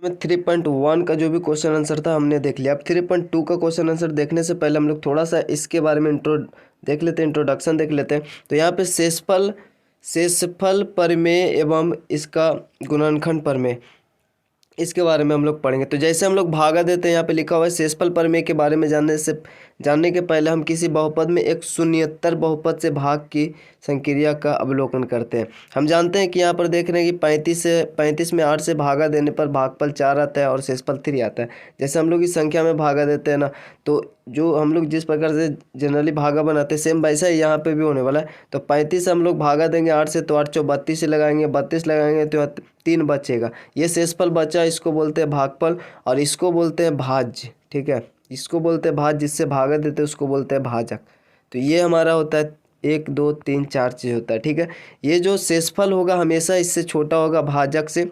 में 3.1 का जो भी क्वेश्चन आंसर था हमने देख लिया। अब 3.2 का क्वेश्चन आंसर देखने से पहले हम लोग थोड़ा सा इसके बारे में देख लेते हैं, इंट्रोडक्शन देख लेते हैं। तो यहाँ पे शेषफल प्रमेय एवं इसका गुणनखंड प्रमेय, इसके बारे में हम लोग पढ़ेंगे। तो जैसे हम लोग भागा देते हैं, यहाँ पे लिखा हुआ है शेषफल प्रमेय के बारे में जानने के पहले हम किसी बहुपद में एक शून्येतर बहुपद से भाग की संक्रिया का अवलोकन करते हैं। हम जानते हैं कि यहाँ पर देख रहे हैं कि 35 में 8 से भागा देने पर भागफल 4 आता है और शेषफल 3 आता है। जैसे हम लोग इस संख्या में भागा देते हैं ना, तो जो हम लोग जिस प्रकार से जनरली भागा बनाते हैं सेम वैसा ही यहाँ पे भी होने वाला है। तो 35 से हम लोग भागा देंगे 8 से, तो 8 चौ 32 से लगाएंगे, 32 लगाएंगे तो 3 बचेगा। ये शेषफल बचा, इसको बोलते हैं भागफल और इसको बोलते हैं भाज्य। ठीक है, इसको बोलते हैं भाज्य, जिससे भागा देते हैं उसको बोलते हैं भाजक। तो ये हमारा होता है 1 2 3 4 चीज़ होता है। ठीक है, ये जो शेषफल होगा हमेशा इससे छोटा होगा भाजक से,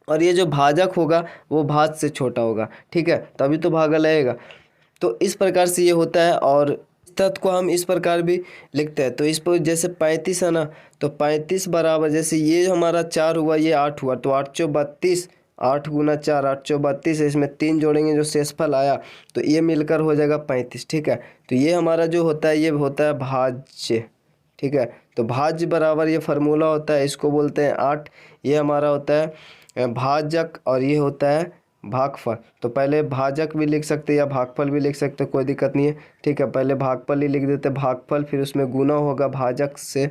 और ये जो भाजक होगा वो भाज्य से छोटा होगा। ठीक है, तभी तो भागा लगेगा। तो इस प्रकार से ये होता है, और तथ्य को हम इस प्रकार भी लिखते हैं। तो इस पर जैसे 35 है ना, तो 35 बराबर, जैसे ये हमारा 4 हुआ, ये 8 हुआ, तो 8 चौ 32, 8 गुना 4 8 चौ 32 है, इसमें 3 जोड़ेंगे जो शेषफल आया तो ये मिलकर हो जाएगा 35। ठीक है, तो ये हमारा जो होता है ये होता है भाज्य। ठीक है, तो भाज्य बराबर ये फार्मूला होता है, इसको बोलते हैं 8। ये हमारा होता है भाजक और ये होता है भागफल। तो पहले भाजक भी लिख सकते हैं या भागफल भी लिख सकते हैं, कोई दिक्कत नहीं है। ठीक है, पहले भागफल ही लिख देते भागफल, फिर उसमें गुना होगा भाजक से।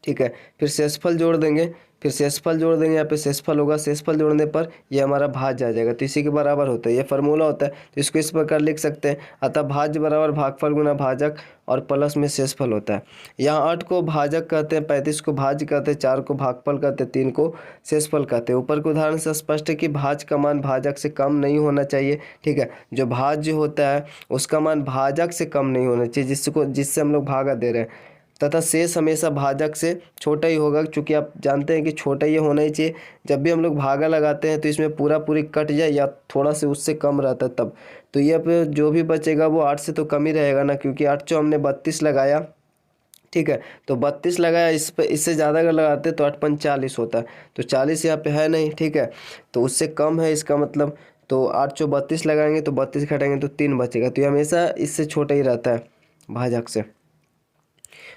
ठीक है, फिर शेषफल जोड़ देंगे, फिर शेषफल जोड़ देंगे, यहाँ पे शेषफल होगा, शेषफल जोड़ने पर ये हमारा भाज्य आ जाएगा। तो इसी के बराबर होता है, ये फार्मूला होता है। तो इसको इस प्रकार लिख सकते हैं, अतः भाज्य बराबर भागफल गुना भाजक और प्लस में शेषफल होता है। यहाँ 8 को भाजक कहते हैं, 35 को भाज्य कहते हैं, 4 को भागफल कहते हैं, 3 को शेषफल कहते हैं। ऊपर के उदाहरण से स्पष्ट है कि भाज्य का मान भाजक से कम नहीं होना चाहिए। ठीक है, जो भाज्य होता है उसका मान भाजक से कम नहीं होना चाहिए, जिससे हम लोग भागा दे रहे हैं, तथा शेष हमेशा भाजक से छोटा ही होगा, क्योंकि आप जानते हैं कि छोटा ये होना ही चाहिए। जब भी हम लोग भागा लगाते हैं तो इसमें पूरा पूरी कट जाए या थोड़ा से उससे कम रहता है तब, तो ये पे जो भी बचेगा वो 8 से तो कम ही रहेगा ना, क्योंकि 8 जो हमने 32 लगाया। ठीक है, तो 32 लगाया, इस पे इससे ज़्यादा अगर लगाते तो 8 पंच 40 होता है, तो 40 यहाँ पे है नहीं। ठीक है, तो उससे कम है इसका मतलब, तो 8 चौ 32 लगाएंगे तो 32 घटाएंगे तो 3 बचेगा। तो ये हमेशा इससे छोटा ही रहता है भाजक से।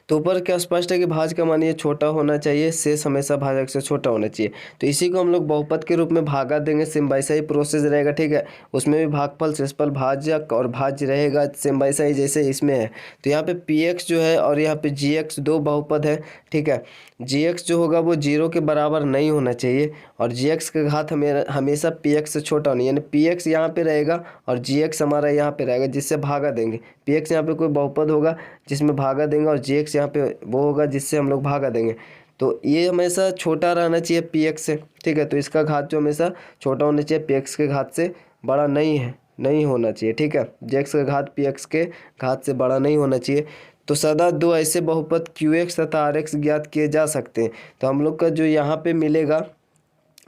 तो ऊपर क्या स्पष्ट है कि भाज्य का मान ये छोटा होना चाहिए, शेष हमेशा भाजक से छोटा होना चाहिए। तो इसी को हम लोग बहुपद के रूप में भागा देंगे, सेम वैसा ही प्रोसेस रहेगा। ठीक है, उसमें भी भागफल शेषफल भाजक और भाज्य रहेगा, सेम वैसा ही जैसे इसमें है। तो यहाँ पे px जो है और यहाँ पे gx दो बहुपद है। ठीक है, gx जो होगा वो 0 के बराबर नहीं होना चाहिए, और gx का घात हमेशा px से छोटा होना, यानी px यहाँ पे रहेगा और gx हमारा यहाँ पे रहेगा, जिससे भागा देंगे। px यहाँ पे कोई बहुपद होगा जिसमें भागा देंगे, और gx यहाँ पे वो होगा जिससे हम लोग भागा देंगे। तो ये हमेशा छोटा रहना चाहिए px से। ठीक है, तो इसका घात जो हमेशा छोटा होना चाहिए, px के घात से बड़ा नहीं होना चाहिए। ठीक है, gx का घात px के घात से बड़ा नहीं होना चाहिए। तो सदा दो ऐसे बहुपद qx तथा rx ज्ञात किए जा सकते हैं। तो हम लोग का जो यहाँ पे मिलेगा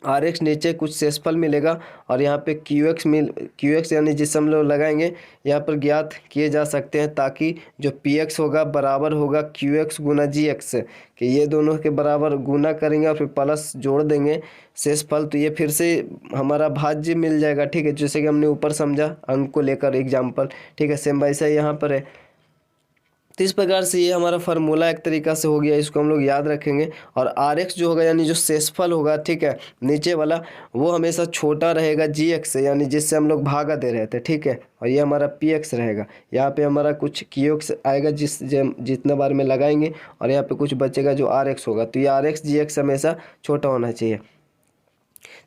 rx, नीचे कुछ शेषफल मिलेगा, और यहाँ पे qx यानी जिससे हम लोग लगाएंगे यहाँ पर ज्ञात किए जा सकते हैं, ताकि जो px होगा बराबर होगा qx गुना gx से, कि ये दोनों के बराबर गुना करेंगे और फिर प्लस जोड़ देंगे शेषफल, तो ये फिर से हमारा भाज्य मिल जाएगा। ठीक है, जैसे कि हमने ऊपर समझा अंक को लेकर एग्जाम्पल। ठीक है, सेम वैसा ही यहाँ पर है। तो इस प्रकार से ये हमारा फार्मूला एक तरीका से हो गया, इसको हम लोग याद रखेंगे। और rx जो होगा यानी जो शेषफल होगा, ठीक है, नीचे वाला, वो हमेशा छोटा रहेगा gx से, यानी जिससे हम लोग भागा दे रहे थे। ठीक है, और ये हमारा px रहेगा। यहाँ पे हमारा कुछ qx आएगा जितना बार में लगाएंगे, और यहाँ पे कुछ बचेगा जो rx होगा। तो ये rx gx हमेशा छोटा होना चाहिए।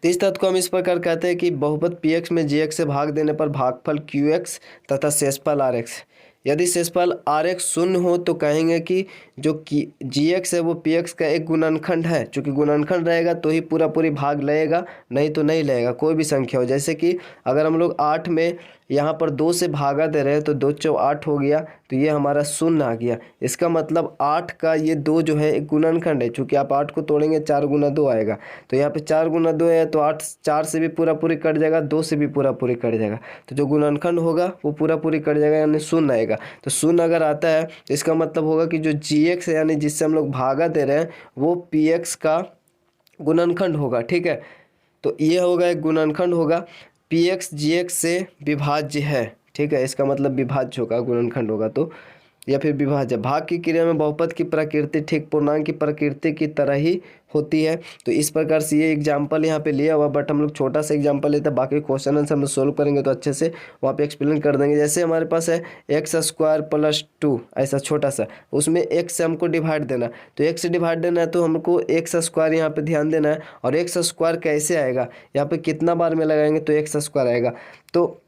तो इस तथ्य को हम इस प्रकार कहते हैं कि बहुपद px में gx से भाग देने पर भागफल qx तथा शेषफल rx। यदि शेषफल rx शून्य हो तो कहेंगे कि जो gx है वो px का एक गुणनखंड है। चूँकि गुणनखंड रहेगा तो ही पूरी भाग लगेगा, नहीं तो नहीं लगेगा, कोई भी संख्या हो। जैसे कि अगर हम लोग 8 में यहाँ पर 2 से भागा दे रहे हैं तो 2 चौ 8 हो गया, तो ये हमारा शून्य आ गया। इसका मतलब 8 का ये 2 जो है एक गुणनखंड है। चूँकि आप 8 को तोड़ेंगे 4 गुना 2 आएगा, तो यहाँ पे 4 गुना 2 है, तो 8 4 से भी पूरी कट जाएगा, 2 से भी पूरी कट जाएगा, तो जो गुणनखंड होगा वो पूरी कट जाएगा, यानी शून्य आएगा। तो शून्य अगर आता है तो इसका मतलब होगा कि जो gx है यानी जिससे हम लोग भागा दे रहे हैं वो px का गुणनखंड होगा। ठीक है, तो ये होगा एक गुणनखंड होगा, पी एक्स जी एक्स से विभाज्य है, ठीक है, इसका मतलब विभाज्य होगा, गुणनखंड होगा तो, या फिर विभाज्य। भाग की क्रिया में बहुपद की प्रकृति ठीक पूर्णांक की प्रकृति की तरह ही होती है। तो इस प्रकार से ये एग्जाम्पल यहाँ पे लिया हुआ, बट हम लोग छोटा सा एग्जाम्पल लेते हैं, बाकी क्वेश्चन आंसर हम लोग सोल्व करेंगे तो अच्छे से वहाँ पे एक्सप्लेन कर देंगे। जैसे हमारे पास है एक्स स्क्वायर प्लस 2, ऐसा छोटा सा, उसमें एक्स से हमको डिवाइड देना, तो एक्स से डिवाइड देना है तो हमको एक्स स्क्वायर यहाँ पे ध्यान देना है। और एक्स स्क्वायर कैसे आएगा, यहाँ पे कितना बार में लगाएंगे तो एक्स स्क्वायर आएगा। तो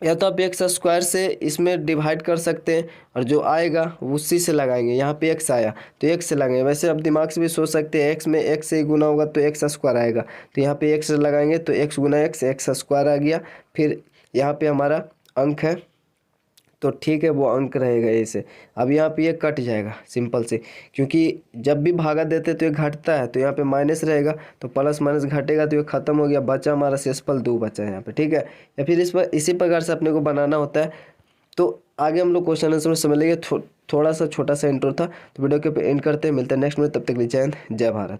या तो आप एक्स स्क्वायर से इसमें डिवाइड कर सकते हैं और जो आएगा उसी से लगाएंगे। यहाँ पे एक्स आया तो एक्स से लगाएंगे, वैसे आप दिमाग से भी सोच सकते हैं एक्स में एक्स से ही गुना होगा तो एक्स स्क्वायर आएगा, तो यहाँ पे एक्स लगाएंगे तो एक्स गुना एक्स, एक्स स्क्वायर आ गया। फिर यहाँ पे हमारा अंक है तो ठीक है, वो अंक रहेगा ऐसे। अब यहाँ पे ये कट जाएगा सिंपल से, क्योंकि जब भी भागा देते तो ये घटता है, तो यहाँ पे माइनस रहेगा तो प्लस माइनस घटेगा तो ये खत्म हो गया, बचा हमारा शेषफल 2 बचा है यहाँ पे, ठीक है। या फिर इस पर इसी प्रकार से अपने को बनाना होता है। तो आगे हम लोग क्वेश्चन आंसर में समझ लेंगे। थोड़ा सा छोटा सा इंट्रो था, तो वीडियो के एंड करते हैं, मिलते हैं नेक्स्ट में, तब तक के लिए जय हिंद जय भारत।